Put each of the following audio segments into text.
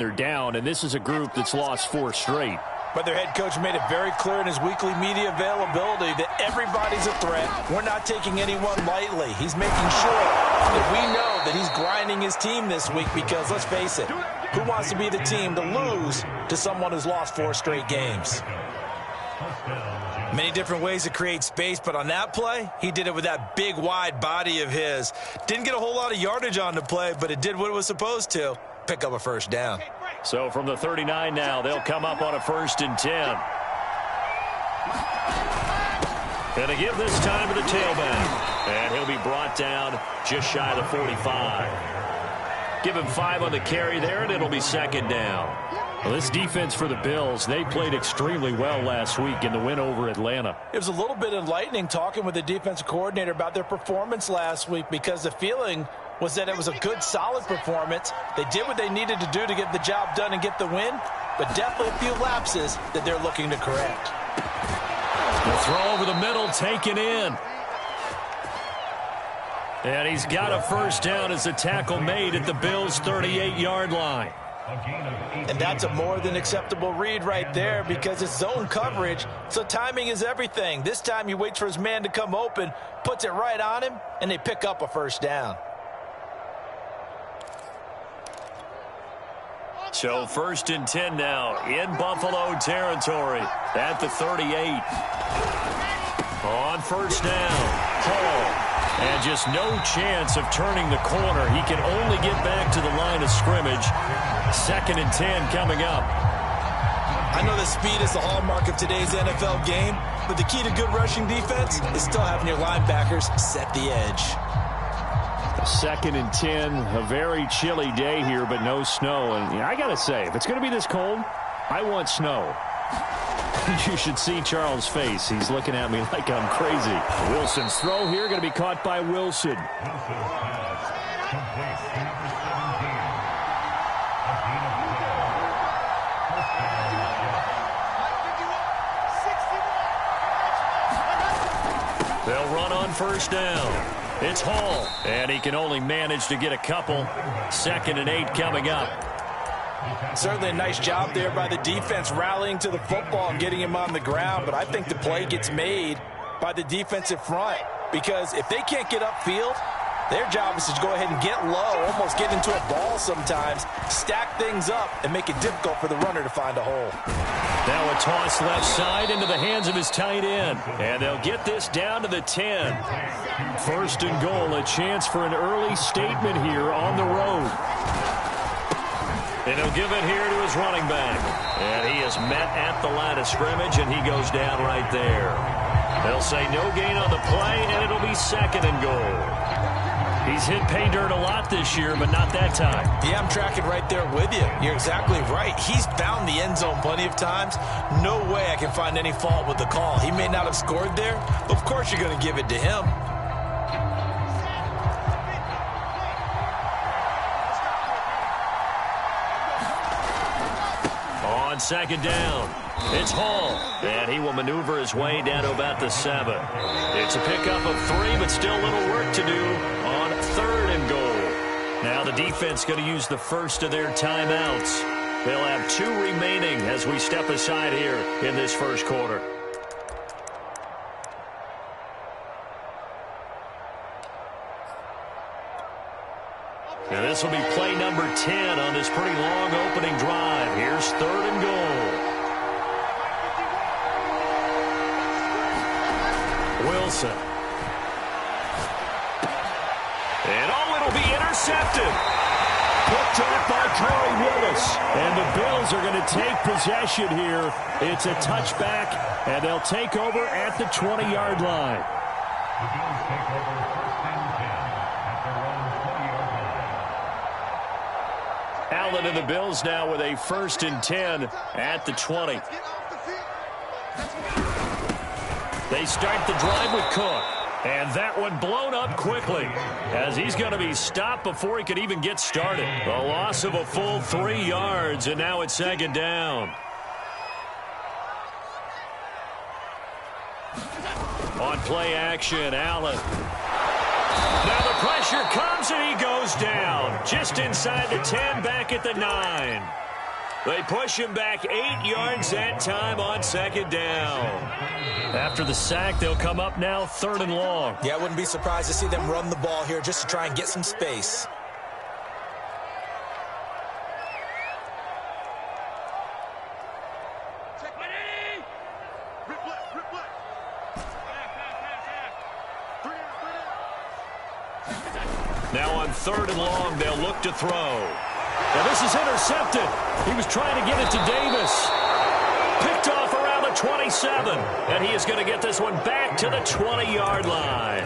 They're down, and this is a group that's lost 4 straight. But their head coach made it very clear in his weekly media availability that everybody's a threat. We're not taking anyone lightly. He's making sure that we know that he's grinding his team this week because, let's face it, who wants to be the team to lose to someone who's lost 4 straight games? Many different ways to create space, but on that play, he did it with that big, wide body of his. Didn't get a whole lot of yardage on the play, but it did what it was supposed to, pick up a first down. So from the 39 now, they'll come up on a 1st and 10. Going to give this time to the tailback. And he'll be brought down just shy of the 45. Give him 5 on the carry there, and it'll be 2nd down. Well, this defense for the Bills, they played extremely well last week in the win over Atlanta. It was a little bit enlightening talking with the defensive coordinator about their performance last week because the feeling was that it was a good, solid performance. They did what they needed to do to get the job done and get the win, but definitely a few lapses that they're looking to correct. The throw over the middle taken in. And he's got a first down as the tackle made at the Bills' 38-yard line. And that's a more than acceptable read right there because it's zone coverage, so timing is everything. This time he waits for his man to come open, puts it right on him, and they pick up a first down. So 1st and 10 now in Buffalo territory at the 38. On first down, Hall. And just no chance of turning the corner. He can only get back to the line of scrimmage. 2nd and 10 coming up. I know that speed is the hallmark of today's NFL game, but the key to good rushing defense is still having your linebackers set the edge. 2nd and 10, a very chilly day here, but no snow. And I got to say, if it's going to be this cold, I want snow. You should see Charles' face. He's looking at me like I'm crazy. Wilson's throw here going to be caught by Wilson. They'll run on first down. It's Hall, and he can only manage to get a couple. 2nd and 8 coming up. Certainly a nice job there by the defense rallying to the football and getting him on the ground, but I think the play gets made by the defensive front because if they can't get upfield, their job is to go ahead and get low, almost get into a ball sometimes, stack things up, and make it difficult for the runner to find a hole. Now a toss left side into the hands of his tight end, and they'll get this down to the 10. 1st and goal, a chance for an early statement here on the road. And he'll give it here to his running back. And he is met at the line of scrimmage, and he goes down right there. They'll say no gain on the play, and it'll be 2nd and goal. He's hit pay dirt a lot this year, but not that time. Yeah, I'm tracking right there with you. You're exactly right. He's found the end zone plenty of times. No way I can find any fault with the call. He may not have scored there, but of course you're going to give it to him. On 2nd down, it's Hall, and he will maneuver his way down to about the 7. It's a pickup of 3, but still a little work to do on 3rd and goal. Now the defense going to use the first of their timeouts. They'll have 2 remaining as we step aside here in this first quarter. And this will be play number 10 on this pretty long opening drive. Here's 3rd and goal. Wilson. And it'll be intercepted. Picked off by Corey Willis. And the Bills are going to take possession here. It's a touchback, and they'll take over at the 20-yard line. The Bills take over 1st and 10 at their own 20-yard line. Allen and the Bills now with a 1st and 10 at the 20. They start the drive with Cook. And that one blown up quickly as he's going to be stopped before he could even get started. A loss of a full 3 yards, and now it's 2nd down. On play action, Allen. Now the pressure comes, and he goes down. Just inside the 10, back at the 9. They push him back 8 yards that time on second down. After the sack, they'll come up now 3rd and long. Yeah, I wouldn't be surprised to see them run the ball here just to try and get some space. Now on 3rd and long, they'll look to throw. Now this is intercepted. He was trying to get it to Davis. Picked off around the 27. And he is going to get this one back to the 20-yard line.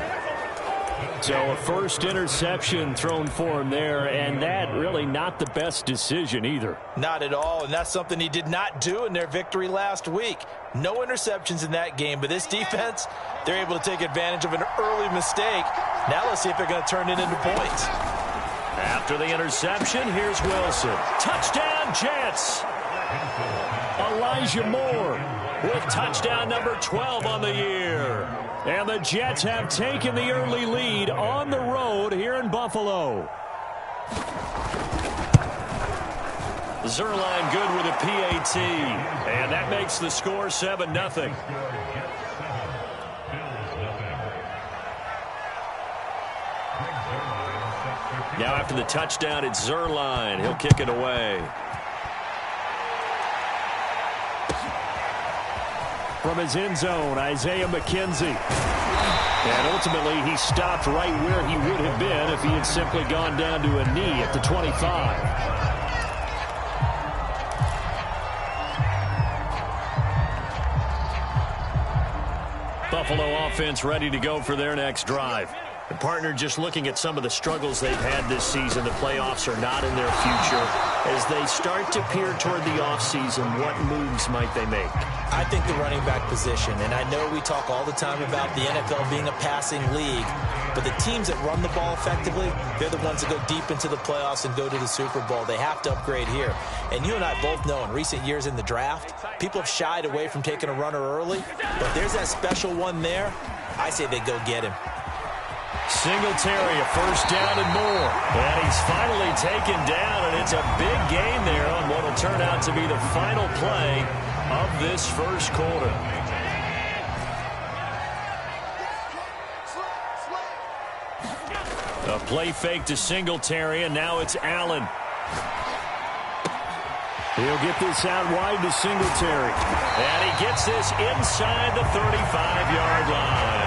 So a first interception thrown for him there, and that really not the best decision either. Not at all, and that's something he did not do in their victory last week. No interceptions in that game, but this defense, they're able to take advantage of an early mistake. Now let's see if they're going to turn it into points. After the interception, here's Wilson. Touchdown, Jets! Elijah Moore with touchdown number 12 on the year. And the Jets have taken the early lead on the road here in Buffalo. Zuerlein good with a PAT. And that makes the score 7-0. Now after the touchdown, it's Zuerlein. He'll kick it away. From his end zone, Isaiah McKenzie. And ultimately, he stopped right where he would have been if he had simply gone down to a knee at the 25. Buffalo offense ready to go for their next drive. And partner, just looking at some of the struggles they've had this season, the playoffs are not in their future. As they start to peer toward the offseason, what moves might they make? I think the running back position, and I know we talk all the time about the NFL being a passing league, but the teams that run the ball effectively, they're the ones that go deep into the playoffs and go to the Super Bowl. They have to upgrade here. And you and I both know in recent years in the draft, people have shied away from taking a runner early, but there's that special one there. I say they go get him. Singletary, a first down and more. And he's finally taken down, and it's a big gain there on what will turn out to be the final play of this first quarter. A play fake to Singletary, and now it's Allen. He'll get this out wide to Singletary. And he gets this inside the 35-yard line.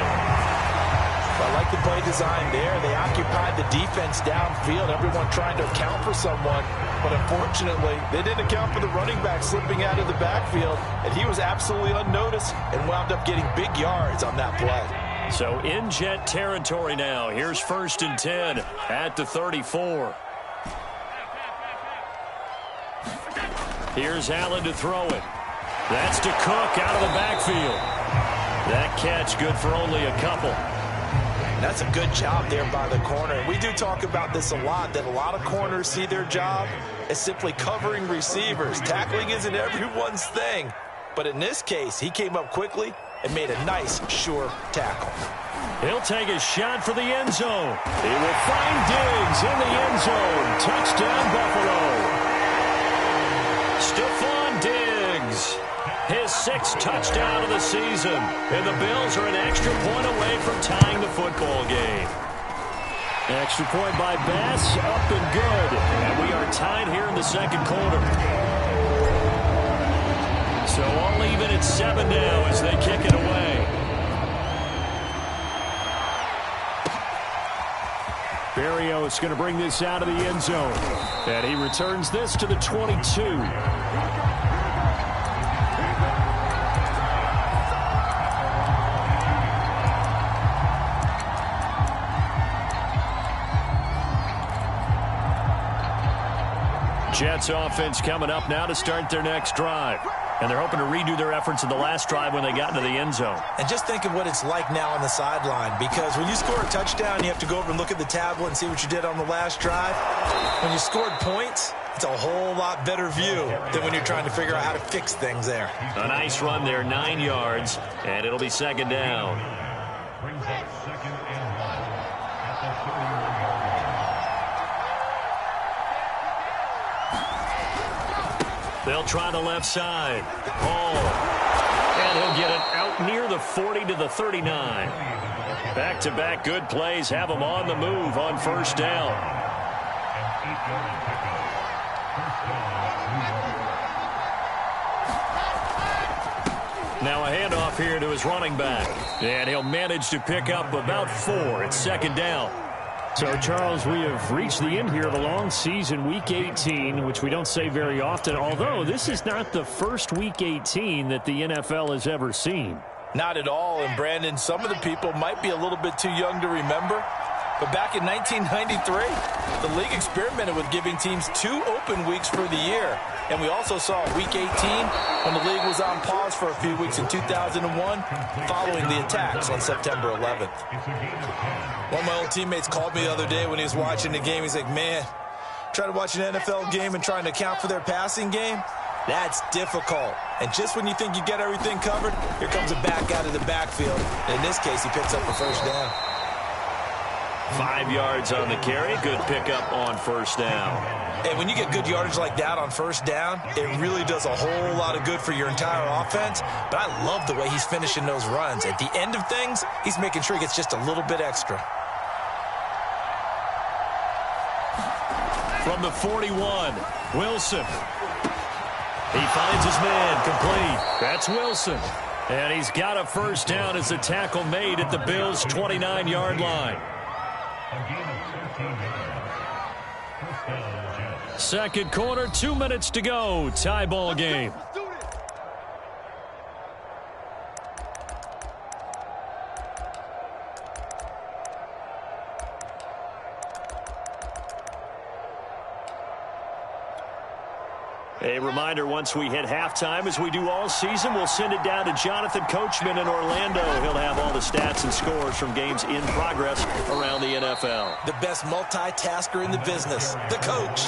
I like the play design there. They occupied the defense downfield, everyone trying to account for someone. But unfortunately, they didn't account for the running back slipping out of the backfield, and he was absolutely unnoticed and wound up getting big yards on that play. So in Jet territory now. Here's 1st and 10 at the 34. Here's Allen to throw it. That's to Cook out of the backfield. That catch good for only a couple. That's a good job there by the corner. We do talk about this a lot, that a lot of corners see their job as simply covering receivers. Tackling isn't everyone's thing. But in this case, he came up quickly and made a nice, sure tackle. He'll take a shot for the end zone. He will find Diggs in the end zone. Touchdown, Buffalo. Stephon Diggs. His 6th touchdown of the season. And the Bills are an extra point away from tying the football game. Extra point by Bass, up and good. And we are tied here in the second quarter. So all even at 7 now as they kick it away. Berrios going to bring this out of the end zone. And he returns this to the 22. Jets offense coming up now to start their next drive. And they're hoping to redo their efforts in the last drive when they got into the end zone. And just think of what it's like now on the sideline, because when you score a touchdown, you have to go over and look at the tablet and see what you did on the last drive. When you scored points, it's a whole lot better view than when you're trying to figure out how to fix things there. A nice run there, 9 yards, and it'll be second down. They'll try the left side. Hall. And he'll get it out near the 40 to the 39. Back-to-back good plays have him on the move on first down. Now a handoff here to his running back. And he'll manage to pick up about 4. It's second down. So, Charles, we have reached the end here of a long season, Week 18, which we don't say very often, although this is not the first Week 18 that the NFL has ever seen. Not at all, and Brandon, some of the people might be a little bit too young to remember, but back in 1993, the league experimented with giving teams 2 open weeks for the year. And we also saw Week 18 when the league was on pause for a few weeks in 2001 following the attacks on September 11th. One of my old teammates called me the other day when he was watching the game. He's like, man, trying to watch an NFL game and trying to account for their passing game? That's difficult. And just when you think you get everything covered, here comes a back out of the backfield. And in this case, he picks up a first down. 5 yards on the carry. Good pickup on first down. And when you get good yardage like that on first down, it really does a whole lot of good for your entire offense. But I love the way he's finishing those runs. At the end of things, he's making sure he gets just a little bit extra. From the 41, Wilson. He finds his man, complete. That's Wilson. And he's got a first down as the tackle made at the Bills' 29-yard line. Second quarter, 2 minutes to go. Tie ball game. A reminder, once we hit halftime, as we do all season, we'll send it down to Jonathan Coachman in Orlando. He'll have all the stats and scores from games in progress around the NFL. The best multitasker in the business, the coach.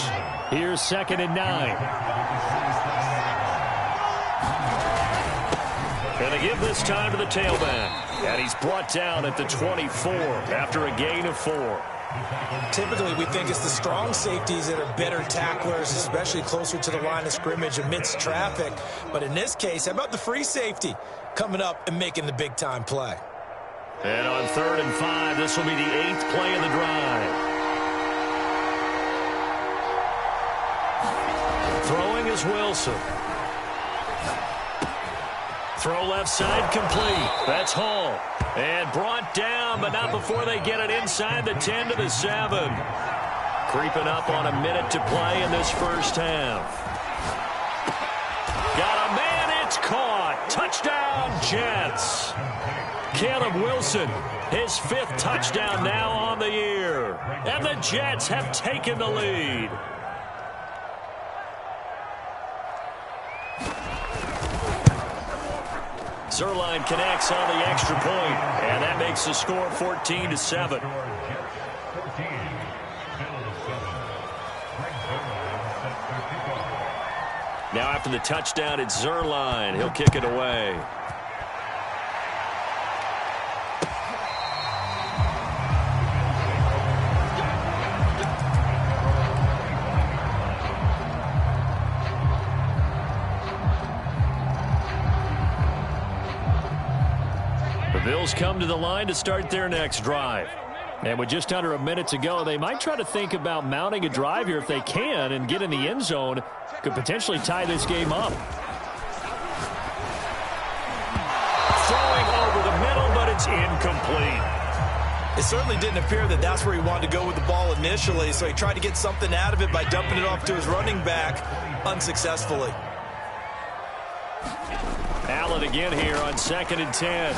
Here's 2nd and 9. And they give this time to the tailback. And he's brought down at the 24 after a gain of 4. Typically, we think it's the strong safeties that are better tacklers, especially closer to the line of scrimmage amidst traffic. But in this case, how about the free safety coming up and making the big-time play? And on 3rd and 5, this will be the 8th play of the drive. Throwing is Wilson. Throw left side complete. That's Hall. And brought down, but not before they get it inside the 10 to the 7. Creeping up on a minute to play in this first half. Got a man, it's caught. Touchdown, Jets. Caleb Wilson, his 5th touchdown now on the year. And the Jets have taken the lead. Zuerlein connects on the extra point, and that makes the score 14-7. Now after the touchdown, it's Zuerlein. He'll kick it away. The Bills come to the line to start their next drive. And with just under a minute to go, they might try to think about mounting a drive here if they can and get in the end zone. Could potentially tie this game up. Throwing over the middle, but it's incomplete. It certainly didn't appear that that's where he wanted to go with the ball initially, so he tried to get something out of it by dumping it off to his running back unsuccessfully. Allen again here on 2nd and 10.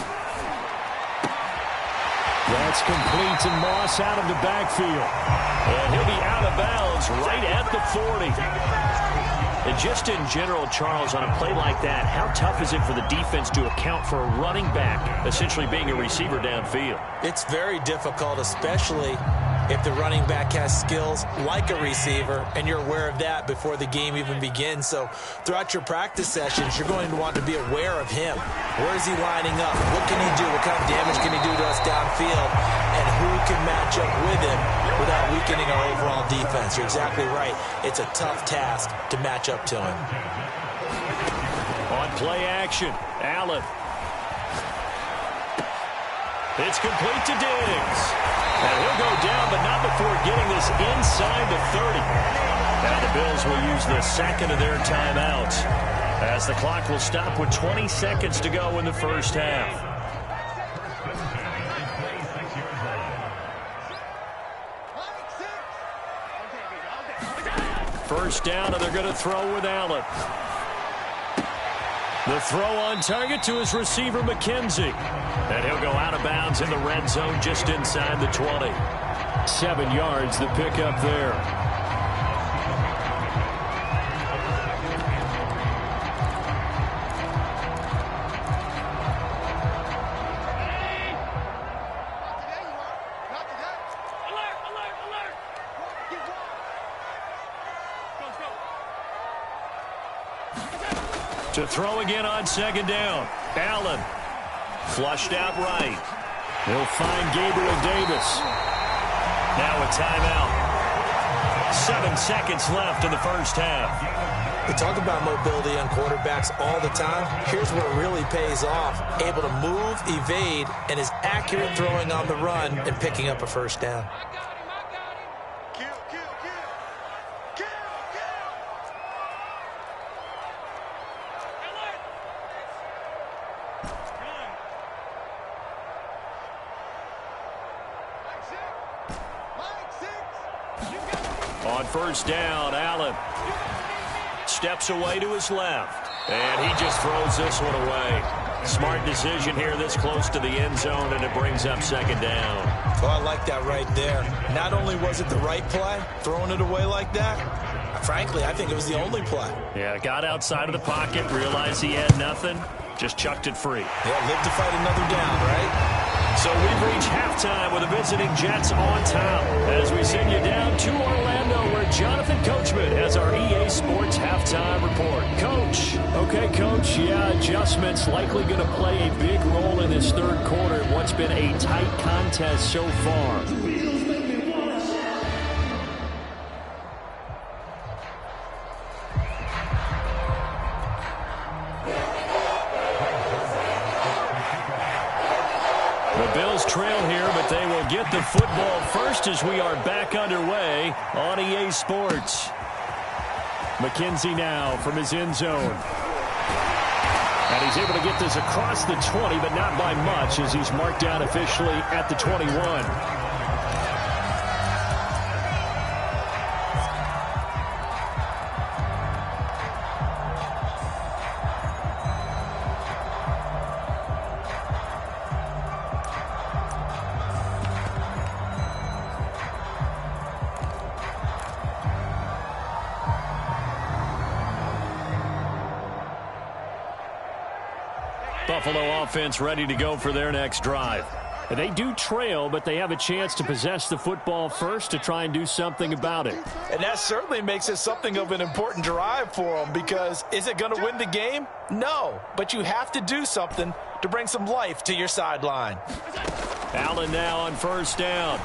That's complete, and Moss out of the backfield. And he'll be out of bounds right at the 40. And just in general, Charles, on a play like that, how tough is it for the defense to account for a running back essentially being a receiver downfield? It's very difficult, especially if the running back has skills like a receiver, and you're aware of that before the game even begins. So throughout your practice sessions, you're going to want to be aware of him. Where is he lining up? What can he do? What kind of damage can he do to us downfield? And who can match up with him without weakening our overall defense? You're exactly right. It's a tough task to match up to him. play action. Allen. It's complete to Diggs. And he'll go down, but not before getting this inside the 30. And the Bills will use the second of their timeouts, as the clock will stop with 20 seconds to go in the first half. First down, and they're going to throw with Allen. The throw on target to his receiver, McKenzie. And he'll go out of bounds in the red zone just inside the 20. 7 yards, the pickup there. To throw again on second down. Allen flushed out right. He'll find Gabriel Davis. Now a timeout. 7 seconds left in the first half. We talk about mobility on quarterbacks all the time. Here's where it really pays off. Able to move, evade, and is accurate throwing on the run and picking up a first down. On first down, Allen steps away to his left, and he just throws this one away. Smart decision here this close to the end zone, and it brings up second down. Oh, I like that right there. Not only was it the right play, throwing it away like that, frankly, I think it was the only play. Yeah, got outside of the pocket, realized he had nothing, just chucked it free. Yeah, live to fight another down, right? So we've reached halftime with the visiting Jets on top as we send you down to Orlando, where Jonathan Coachman has our EA Sports halftime report. Coach. Okay, Coach, yeah, adjustments likely going to play a big role in this third quarter in what's been a tight contest so far. Trail here, but they will get the football first as we are back underway on EA Sports. McKenzie now from his end zone. And he's able to get this across the 20, but not by much, as he's marked down officially at the 21. Buffalo offense ready to go for their next drive. And they do trail, but they have a chance to possess the football first to try and do something about it. And that certainly makes it something of an important drive for them, because is it going to win the game? No, but you have to do something to bring some life to your sideline. Allen now on first down.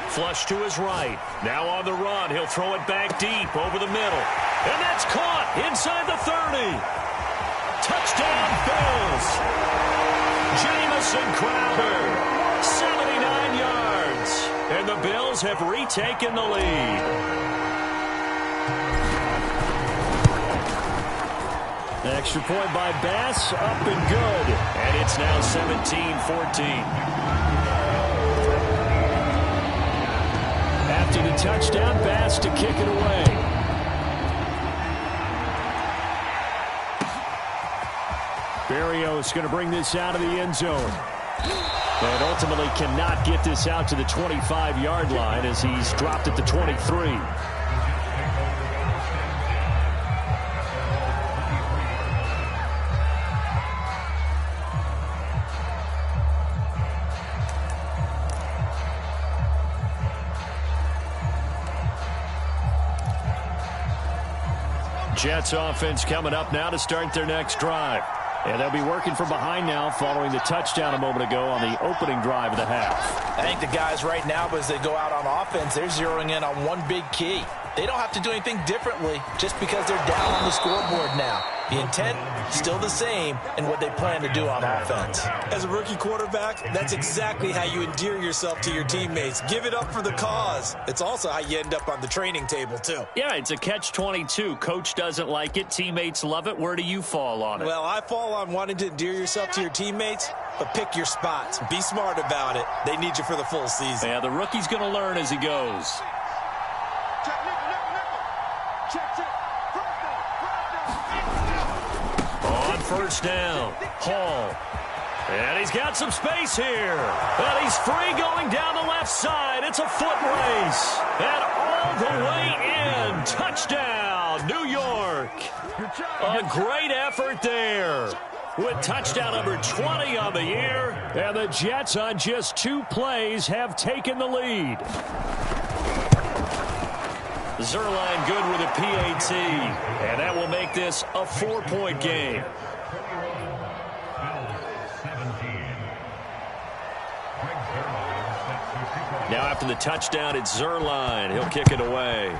Flush to his right. Now on the run. He'll throw it back deep over the middle. And that's caught inside the 30. Touchdown, Bills. Jamison Crowder, 79 yards. And the Bills have retaken the lead. Extra point by Bass, up and good. And it's now 17-14. After the touchdown, Bass to kick it away. Berrios going to bring this out of the end zone. And ultimately cannot get this out to the 25-yard line as he's dropped at the 23. Jets offense coming up now to start their next drive. And they'll be working from behind now following the touchdown a moment ago on the opening drive of the half. I think the guys right now, as they go out on offense, they're zeroing in on one big key. they don't have to do anything differently just because they're down on the scoreboard now. The intent, still the same, and what they plan to do on offense. As a rookie quarterback, that's exactly how you endear yourself to your teammates. Give it up for the cause. It's also how you end up on the training table, too. Yeah, it's a catch-22. Coach doesn't like it. Teammates love it. Where do you fall on it? Well, I fall on wanting to endear yourself to your teammates, but pick your spots. Be smart about it. They need you for the full season. Yeah, the rookie's going to learn as he goes. On first down, Hall. And he's got some space here. And he's free going down the left side. It's a foot race. And all the way in. Touchdown, New York. A great effort there. With touchdown number 20 on the year. And the Jets on just 2 plays have taken the lead. Zuerlein good with a PAT. And that will make this a 4-point game. Now after the touchdown, it's Zuerlein. He'll kick it away.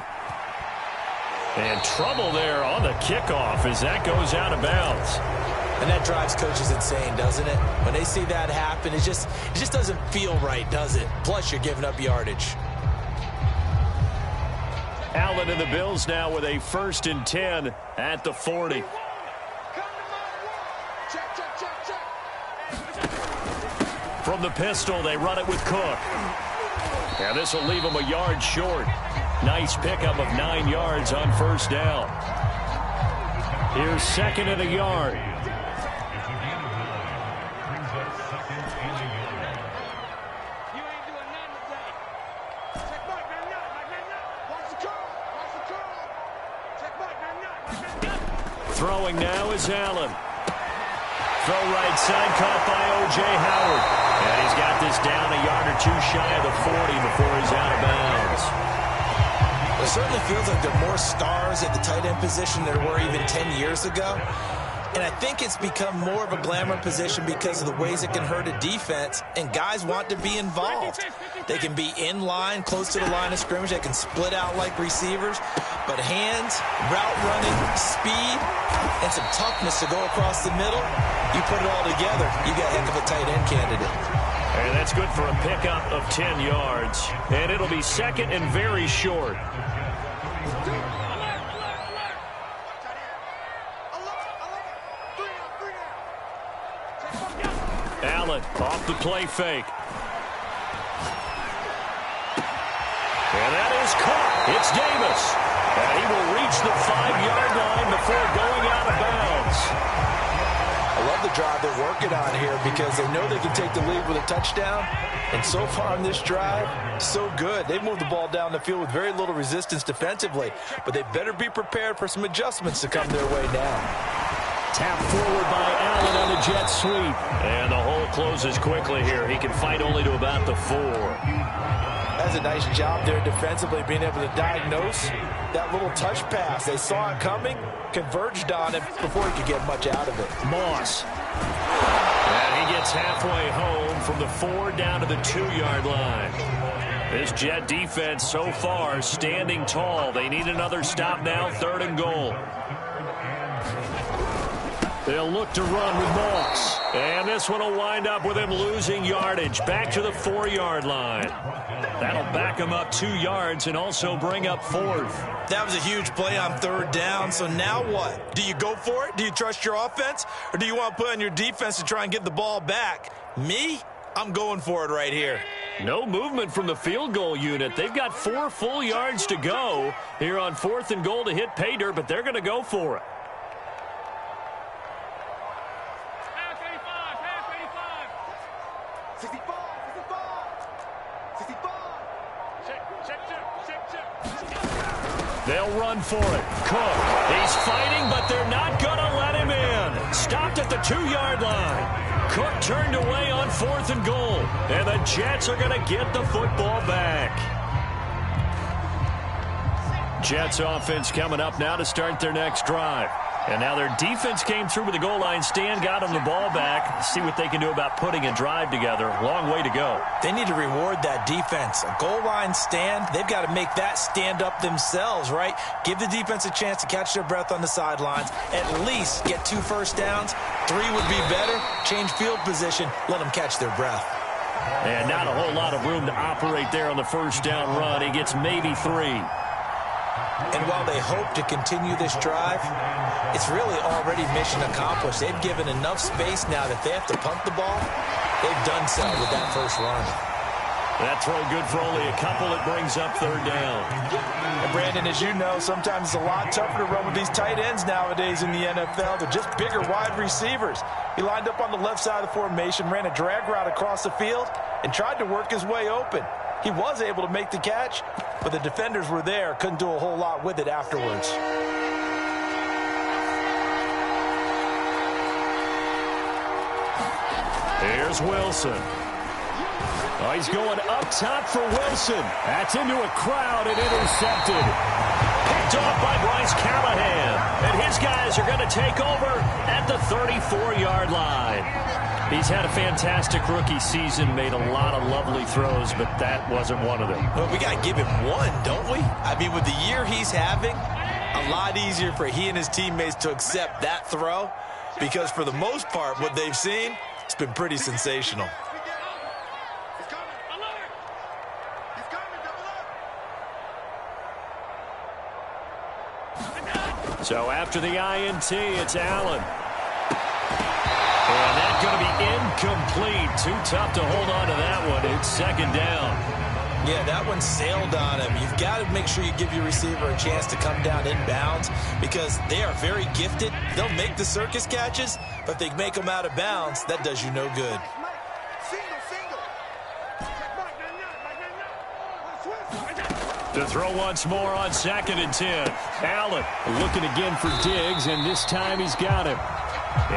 And trouble there on the kickoff as that goes out of bounds. And that drives coaches insane, doesn't it? When they see that happen, it just doesn't feel right, does it? Plus, you're giving up yardage. Allen and the Bills now with a 1st and 10 at the 40. From the pistol, they run it with Cook. And this will leave them a yard short. Nice pickup of 9 yards on first down. Here's 2nd and a yard. Throwing now is Allen. Throw right side caught by O.J. Howard. And he's got this down a yard or 2 shy of the 40 before he's out of bounds. It certainly feels like there are more stars at the tight end position than there were even 10 years ago. And I think it's become more of a glamour position because of the ways it can hurt a defense, and guys want to be involved. They can be in line, close to the line of scrimmage. They can split out like receivers. But hands, route running, speed, and some toughness to go across the middle, you put it all together, you got a heck of a tight end candidate. And that's good for a pickup of 10 yards. And it'll be 2nd and very short. Allen off the play fake. And that is caught. It's Davis. And he will reach the 5-yard line before going out of bounds. I love the drive they're working on here because they know they can take the lead with a touchdown. And so far on this drive, so good. They've moved the ball down the field with very little resistance defensively. But they better be prepared for some adjustments to come their way now. Tap forward by Allen on the jet sweep. And the hole closes quickly here. He can fight only to about the 4. That's a nice job there defensively, being able to diagnose that little touch pass. They saw it coming, converged on it before he could get much out of it. Moss. And he gets halfway home from the 4 down to the 2-yard line. This Jet defense so far standing tall. They need another stop now, 3rd and goal. They'll look to run with Moss. And this one will wind up with him losing yardage. Back to the 4-yard line. That'll back him up 2 yards and also bring up 4th. That was a huge play on 3rd down. So now what? Do you go for it? Do you trust your offense? Or do you want to put on your defense to try and get the ball back? Me? I'm going for it right here. No movement from the field goal unit. They've got 4 full yards to go here on 4th and goal to hit pay dirt, but they're going to go for it. They'll run for it. Cook. He's fighting, but they're not going to let him in. Stopped at the 2-yard line. Cook turned away on 4th and goal. And the Jets are going to get the football back. Jets offense coming up now to start their next drive. And now their defense came through with the goal line stand, got them the ball back. See what they can do about putting a drive together. Long way to go. They need to reward that defense. A goal line stand, they've got to make that stand up themselves, right? Give the defense a chance to catch their breath on the sidelines. At least get 2 first downs. 3 would be better. Change field position. Let them catch their breath. And not a whole lot of room to operate there on the first down run. He gets maybe 3. And while they hope to continue this drive, it's really already mission accomplished. They've given enough space now that they have to punt the ball. They've done so with that first run. That throw good for only a couple. It brings up 3rd down. And Brandon, as you know, sometimes it's a lot tougher to run with these tight ends nowadays in the NFL. They're just bigger wide receivers. He lined up on the left side of the formation, ran a drag route across the field, and tried to work his way open. He was able to make the catch, but the defenders were there, couldn't do a whole lot with it afterwards. Here's Wilson. Oh, he's going up top for Wilson. That's into a crowd and intercepted. Picked off by Bryce Callahan. And his guys are going to take over at the 34-yard line. He's had a fantastic rookie season, made a lot of lovely throws, but that wasn't one of them. Well, we got to give him one, don't we? I mean, with the year he's having, a lot easier for he and his teammates to accept that throw because for the most part, what they've seen, it's been pretty sensational. So after the INT, it's Allen. And that's going to be incomplete. Too tough to hold on to that one. It's 2nd down. Yeah, that one sailed on him. You've got to make sure you give your receiver a chance to come down inbounds because they are very gifted. They'll make the circus catches, but if they make them out of bounds, that does you no good. To throw once more on 2nd and 10. Allen looking again for Diggs, and this time he's got him.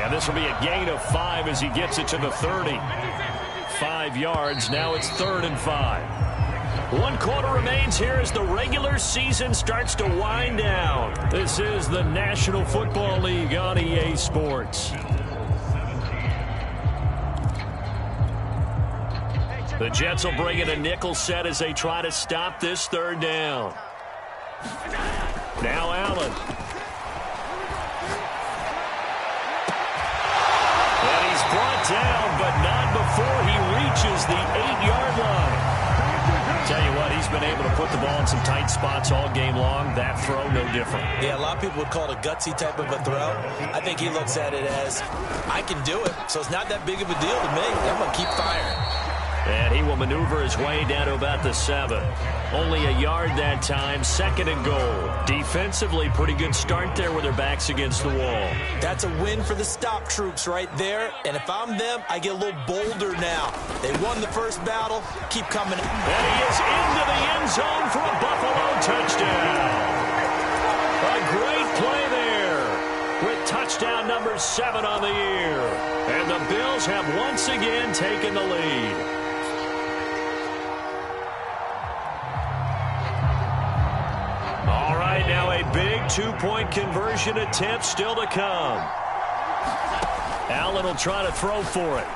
And this will be a gain of 5 as he gets it to the 30. 5 yards. Now it's 3rd and 5. 1 quarter remains here as the regular season starts to wind down. This is the National Football League on EA Sports. The Jets will bring in a nickel set as they try to stop this 3rd down. Now Allen. And he's brought down, but not before he reaches the 8-yard line. Tell you what, he's been able to put the ball in some tight spots all game long. That throw, no different. Yeah, a lot of people would call it a gutsy type of a throw. I think he looks at it as, I can do it, so it's not that big of a deal to me. I'm going to keep firing. And he will maneuver his way down to about the 7. Only a yard that time, 2nd and goal. Defensively, pretty good start there with their backs against the wall. That's a win for the stop troops right there. And if I'm them, I get a little bolder now. They won the first battle. Keep coming. And he is into the end zone for a Buffalo touchdown. A great play there with touchdown number 7 on the year. And the Bills have once again taken the lead. Now a big 2-point conversion attempt still to come. Allen will try to throw for it.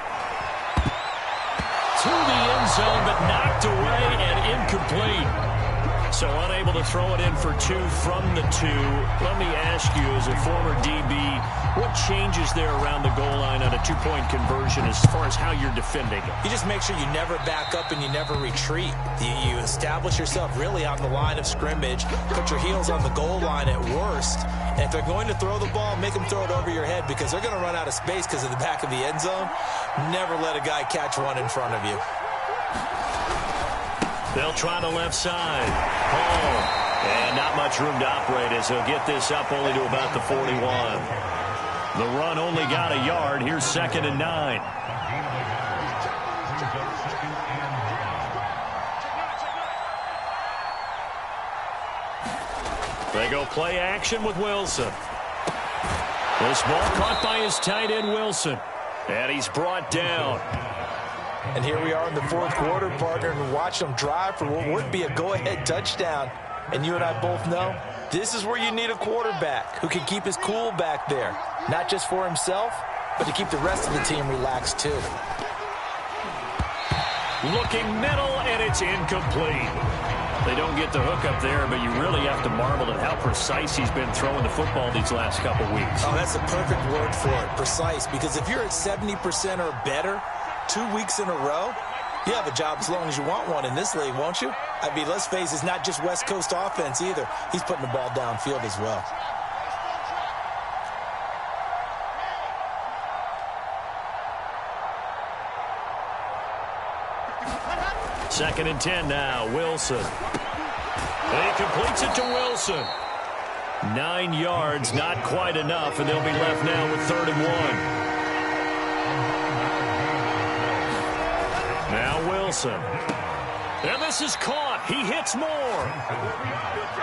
To the end zone, but knocked away and incomplete. So unable to throw it in for 2 from the 2. Let me ask you, as a former DB, what changes there around the goal line on a 2-point conversion as far as how you're defending it? You just make sure you never back up and you never retreat. You establish yourself really on the line of scrimmage, put your heels on the goal line at worst, and if they're going to throw the ball, make them throw it over your head because they're going to run out of space because of the back of the end zone. Never let a guy catch one in front of you. They'll try the left side. Hall. And not much room to operate as he'll get this up only to about the 41. The run only got a yard. Here's 2nd and 9. They go play action with Wilson. This ball caught by his tight end, Wilson. And he's brought down. And here we are in the 4th quarter, partner, and watch them drive for what would be a go-ahead touchdown. And you and I both know this is where you need a quarterback who can keep his cool back there, not just for himself, but to keep the rest of the team relaxed too. Looking middle, and it's incomplete. They don't get the hook up there, but you really have to marvel at how precise he's been throwing the football these last couple weeks. Oh, that's the perfect word for it, precise, because if you're at 70% or better 2 weeks in a row, you have a job as long as you want one in this league, won't you? I mean, let's face it, it's not just West Coast offense either. He's putting the ball downfield as well. Second and 10 now, Wilson. And he completes it to Wilson. 9 yards, not quite enough, and they'll be left now with 3rd and 1. Now Wilson. And this is caught. He hits more.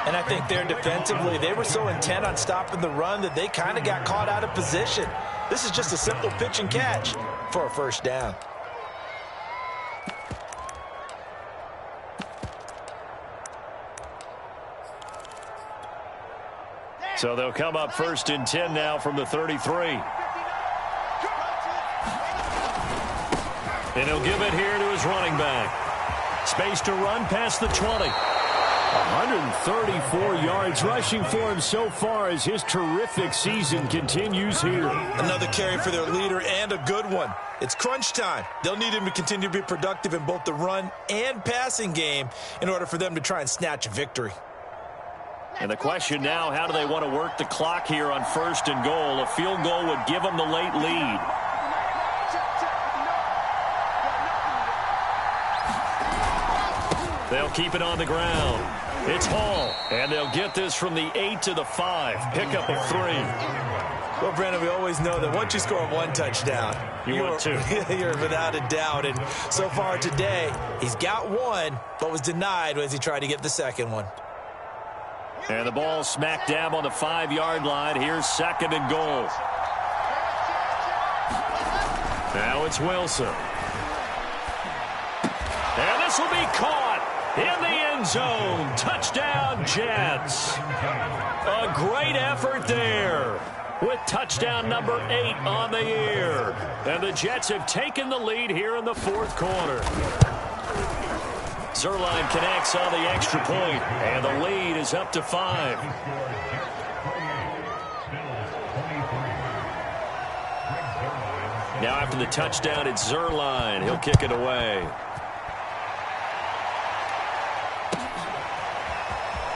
And I think there defensively, they were so intent on stopping the run that they kind of got caught out of position. This is just a simple pitch and catch for a first down. So they'll come up 1st and 10 now from the 33. And he'll give it here to his running back. Space to run past the 20. 134 yards rushing for him so far as his terrific season continues here. Another carry for their leader and a good one. It's crunch time. They'll need him to continue to be productive in both the run and passing game in order for them to try and snatch a victory. And the question now, how do they want to work the clock here on 1st and goal? A field goal would give them the late lead. They'll keep it on the ground. It's Hall, and they'll get this from the 8 to the 5. Pickup of 3. Well, Brandon, we always know that once you score 1 touchdown, want 2. You're without a doubt. And so far today, he's got 1, but was denied as he tried to get the second one. And the ball smack dab on the 5-yard line. Here's 2nd and goal. Now it's Wilson. And this will be caught in the end zone. Touchdown, Jets. A great effort there with touchdown number 8 on the year. And the Jets have taken the lead here in the 4th quarter. Zuerlein connects on the extra point, and the lead is up to 5. Now after the touchdown, it's Zuerlein. He'll kick it away.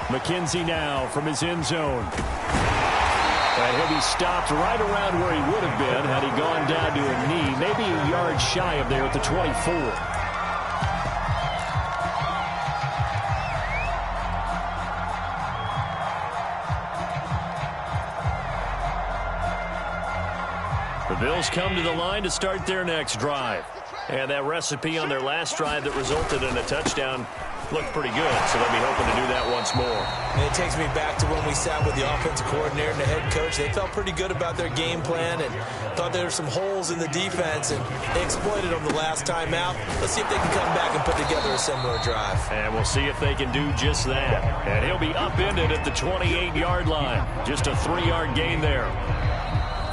McKenzie now from his end zone. And he'll be stopped right around where he would have been had he gone down to a knee, maybe a yard shy of there at the 24. The Bills come to the line to start their next drive. And that recipe on their last drive that resulted in a touchdown looked pretty good, so they'll be hoping to do that once more. And it takes me back to when we sat with the offensive coordinator and the head coach. They felt pretty good about their game plan and thought there were some holes in the defense, and they exploited them the last time out. Let's see if they can come back and put together a similar drive. And we'll see if they can do just that. And he'll be upended at the 28-yard line. Just a 3-yard gain there.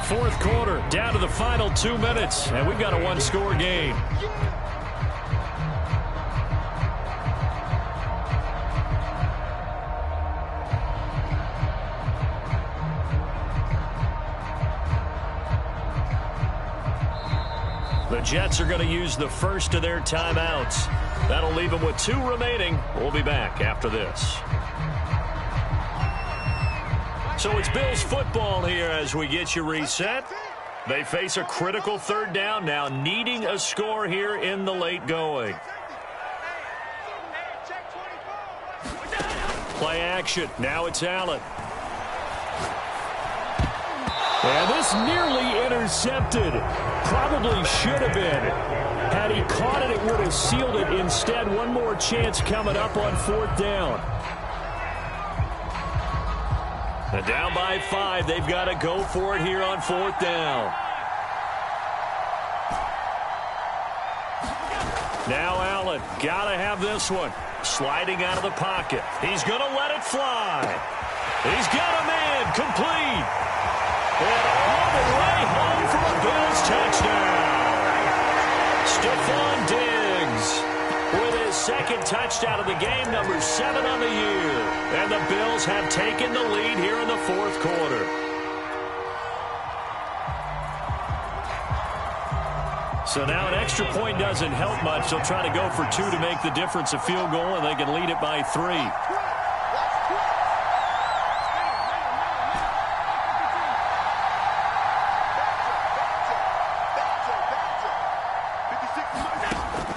4th quarter, down to the final 2 minutes, and we've got a 1-score game. The Jets are going to use the first of their timeouts. That'll leave them with 2 remaining. We'll be back after this. So it's Bills football here as we get you reset. They face a critical 3rd down now, needing a score here in the late going. Play action. Now it's Allen. And this nearly intercepted. Probably should have been. Had he caught it, it would have sealed it. Instead, one more chance coming up on 4th down. And down by 5, they've got to go for it here on 4th down. Now Allen, got to have this one. sliding out of the pocket. He's going to let it fly. He's got a man complete. And all the way home for a Bills touchdown. Stephon Diggs with his second touchdown of the game, number 7 on the year. And the Bills have taken the lead here in the fourth quarter. So now an extra point doesn't help much. They'll try to go for 2 to make the difference a field goal, and they can lead it by 3.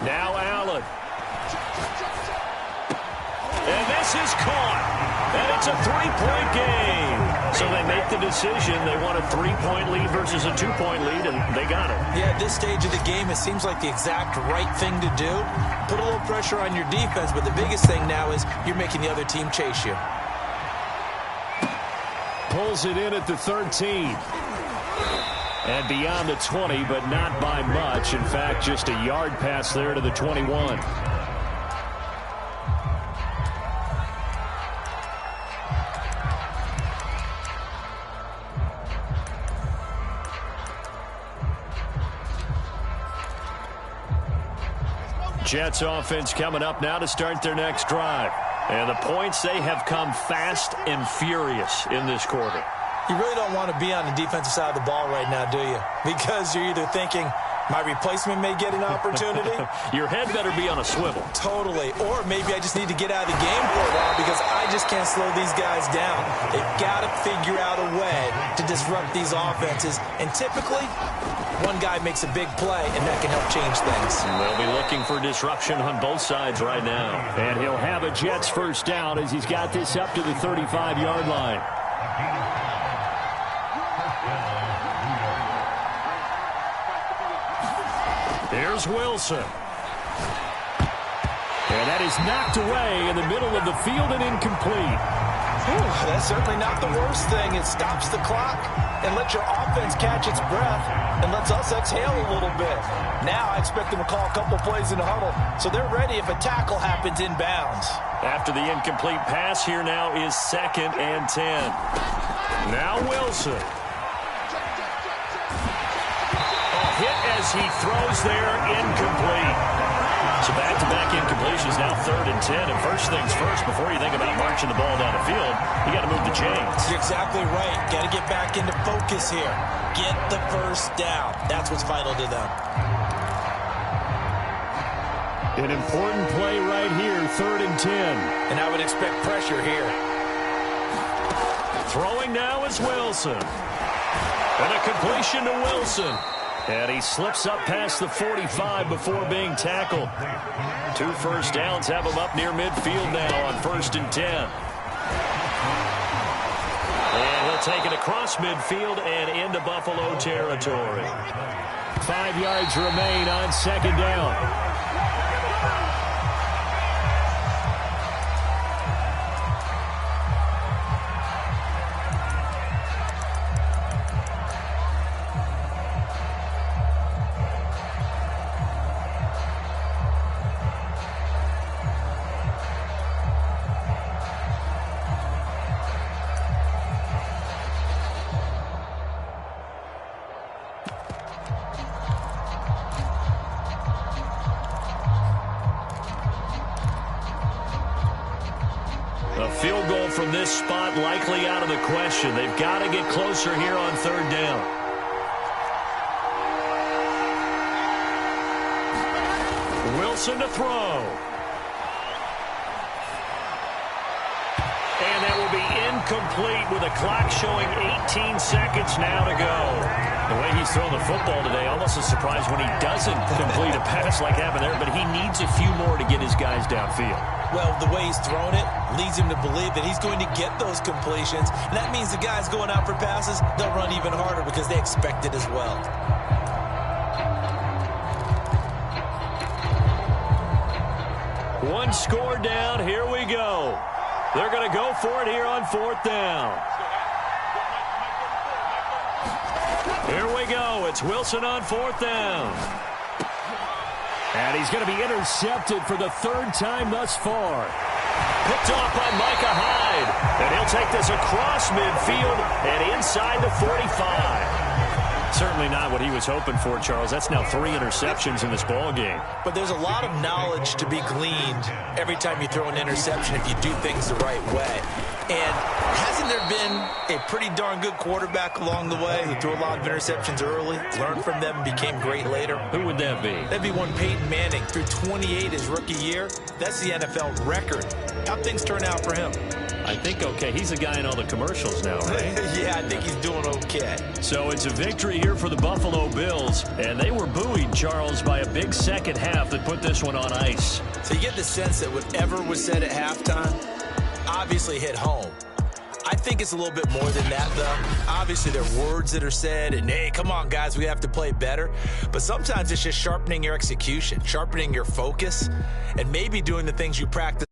Now Allen. And this is caught. And it's a 3-point game. So they make the decision. They want a 3-point lead versus a 2-point lead, and they got it. Yeah, at this stage of the game, it seems like the exact right thing to do. Put a little pressure on your defense, but the biggest thing now is you're making the other team chase you. Pulls it in at the 13. And beyond the 20, but not by much. In fact, just a yard pass there to the 21. Jets offense coming up now to start their next drive. And the points, they have come fast and furious in this quarter. You really don't want to be on the defensive side of the ball right now, do you? Because you're either thinking, my replacement may get an opportunity. Your head better be on a swivel. Totally. Or maybe I just need to get out of the game for a while because I just can't slow these guys down. They've got to figure out a way to disrupt these offenses. And typically, one guy makes a big play, and that can help change things. They'll be looking for disruption on both sides right now. And he'll have a Jets first down as he's got this up to the 35-yard line. Here's Wilson. And that is knocked away in the middle of the field and incomplete. That's certainly not the worst thing. It stops the clock and lets your offense catch its breath and lets us exhale a little bit. Now I expect them to call a couple plays in the huddle, so they're ready if a tackle happens inbounds. After the incomplete pass, here now is 2nd and 10. Now Wilson. Hit as he throws there, incomplete. So back-to-back incompletions, now 3rd and 10. And first things first, before you think about marching the ball down the field, you got to move the chains. You're exactly right. Got to get back into focus here. Get the first down. That's what's vital to them. An important play right here, 3rd and 10. And I would expect pressure here. Throwing now is Wilson. And a completion to Wilson. And he slips up past the 45 before being tackled. 2 first downs have him up near midfield now on 1st and 10. And he'll take it across midfield and into Buffalo territory. 5 yards remain on 2nd down. Field goal from this spot likely out of the question. They've got to get closer here on 3rd down. Wilson to throw. And that will be incomplete with a clock showing 18 seconds now to go. The way he's thrown the football today, almost a surprise when he doesn't complete a pass like happened there, but he needs a few more to get his guys downfield. Well, the way he's thrown it leads him to believe that he's going to get those completions. And that means the guys going out for passes, they'll run even harder because they expect it as well. One score down. Here we go. They're going to go for it here on 4th down. Here we go. It's Wilson on 4th down. And he's going to be intercepted for the third time thus far. Picked off by Micah Hyde. And he'll take this across midfield and inside the 45. Certainly not what he was hoping for, Charles. That's now 3 interceptions in this ball game. But there's a lot of knowledge to be gleaned every time you throw an interception if you do things the right way. And hasn't there been a pretty darn good quarterback along the way who threw a lot of interceptions early, learned from them, and became great later? Who would that be? That'd be one Peyton Manning. Threw 28 his rookie year. That's the NFL record. How'd things turn out for him? I think okay. He's the guy in all the commercials now, right? Yeah, I think he's doing okay. So it's a victory here for the Buffalo Bills. And they were buoyed, Charles, by a big second half that put this one on ice. So you get the sense that whatever was said at halftime obviously hit home. I think it's a little bit more than that, though. Obviously, there are words that are said, and, hey, come on, guys, we have to play better. But sometimes it's just sharpening your execution, sharpening your focus, and maybe doing the things you practice.